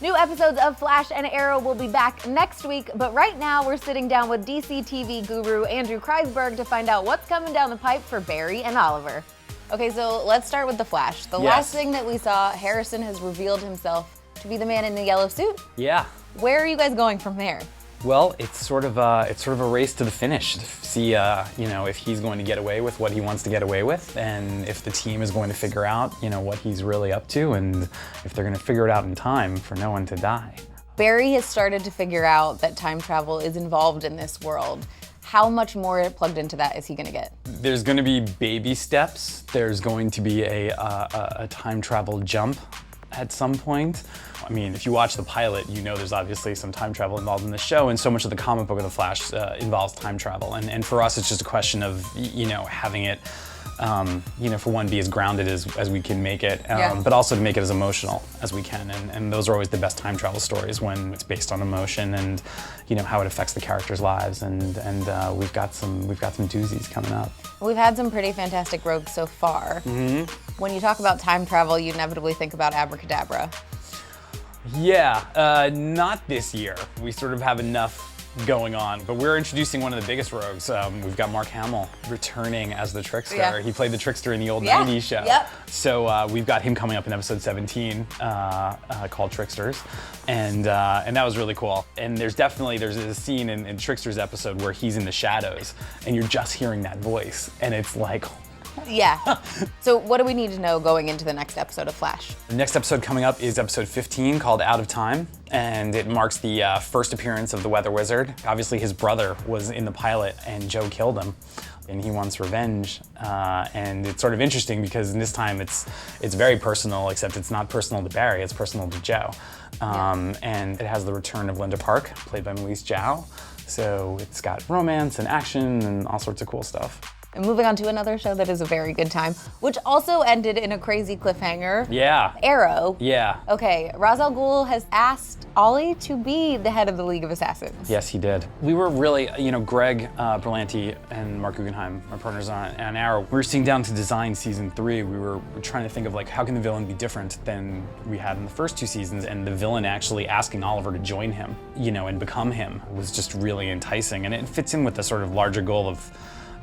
New episodes of Flash and Arrow will be back next week, but right now we're sitting down with DC TV guru Andrew Kreisberg to find out what's coming down the pipe for Barry and Oliver. Okay, so let's start with The Flash. The last thing that we saw, Harrison has revealed himself to be the man in the yellow suit. Yeah. Where are you guys going from there? Well, it's sort of a race to the finish to see, if he's going to get away with what he wants to get away with, and if the team is going to figure out, what he's really up to, and if they're going to figure it out in time for no one to die. Barry has started to figure out that time travel is involved in this world. How much more plugged into that is he going to get? There's going to be baby steps. There's going to be a time travel jump at some point. I mean, if you watch the pilot, there's obviously some time travel involved in the show, and so much of the comic book of The Flash involves time travel. And for us, it's just a question of, having it, for one, be as grounded as we can make it, but also to make it as emotional as we can. And those are always the best time travel stories, when it's based on emotion and, how it affects the characters' lives. And we've got some doozies coming up. We've had some pretty fantastic rogues so far. Mm-hmm. When you talk about time travel, you inevitably think about Abracadabra. Yeah, not this year. We sort of have enough going on, but we're introducing one of the biggest rogues. We've got Mark Hamill returning as the Trickster. Yeah. He played the Trickster in the old 90s show. Yep. So we've got him coming up in episode 17 called Tricksters, and that was really cool. And there's a scene in Tricksters episode where he's in the shadows and you're just hearing that voice, and it's like, yeah. So what do we need to know going into the next episode of Flash? The next episode coming up is episode 15, called A.T.O.M, and it marks the first appearance of the Weather Wizard. Obviously his brother was in the pilot and Joe killed him, and he wants revenge. And it's sort of interesting because this time it's very personal, except it's not personal to Barry, it's personal to Joe. And it has the return of Linda Park, played by Melise Zhao. So it's got romance and action and all sorts of cool stuff. And moving on to another show that is a very good time, which also ended in a crazy cliffhanger. Yeah. Arrow. Yeah. Okay, Ra's al Ghul has asked Ollie to be the head of the League of Assassins. Yes, he did. We were really, Greg Berlanti and Mark Guggenheim, our partners on Arrow, we were sitting down to design season 3. We were trying to think of how can the villain be different than we had in the first 2 seasons, and the villain actually asking Oliver to join him, and become him was just really enticing, and it fits in with the sort of larger goal of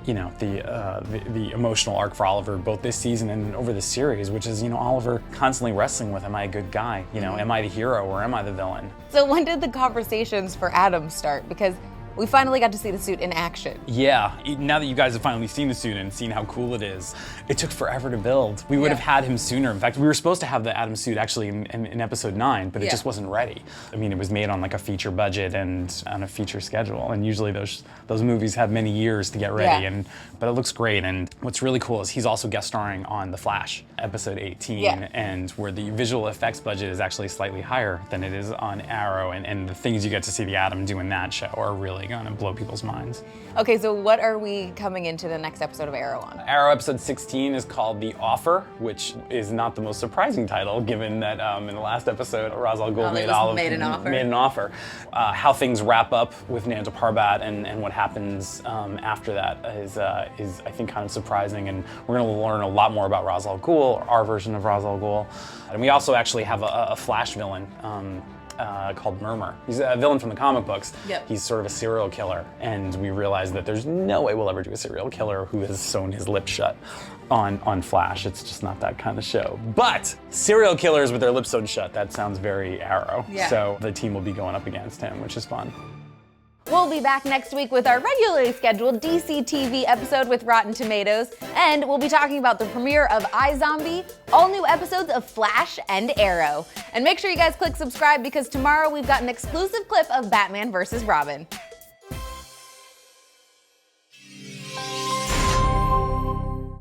the emotional arc for Oliver, both this season and over the series, which is, Oliver constantly wrestling with, am I a good guy? Am I the hero or am I the villain? So when did the conversations for A.T.O.M start? Because we finally got to see the suit in action. Yeah, now that you guys have finally seen the suit and seen how cool it is, it took forever to build. We would have had him sooner. In fact, we were supposed to have the A.T.O.M suit actually in episode 9, but it just wasn't ready. I mean, it was made on a feature budget and on a feature schedule, and usually those movies have many years to get ready, but it looks great. And what's really cool is he's also guest starring on The Flash, episode 18, and where the visual effects budget is actually slightly higher than it is on Arrow, and the things you get to see the A.T.O.M do in that show are really gonna blow people's minds. Okay, so what are we coming into the next episode of Arrow on? Arrow episode 16 is called The Offer, which is not the most surprising title, given that in the last episode, Ra's al Ghul made an offer. How things wrap up with Nanda Parbat and what happens after that is I think kind of surprising, and we're going to learn a lot more about Ra's al Ghul, our version of Ra's al Ghul. And we also actually have a Flash villain called Murmur. He's a villain from the comic books. Yep. He's sort of a serial killer, and we realize that there's no way we'll ever do a serial killer who has sewn his lips shut on Flash. It's just not that kind of show. But serial killers with their lips sewn shut, that sounds very Arrow. Yeah. So the team will be going up against him, which is fun. We'll be back next week with our regularly scheduled DC TV episode with Rotten Tomatoes, and we'll be talking about the premiere of iZombie, all new episodes of Flash and Arrow. And make sure you guys click subscribe, because tomorrow we've got an exclusive clip of Batman vs. Robin.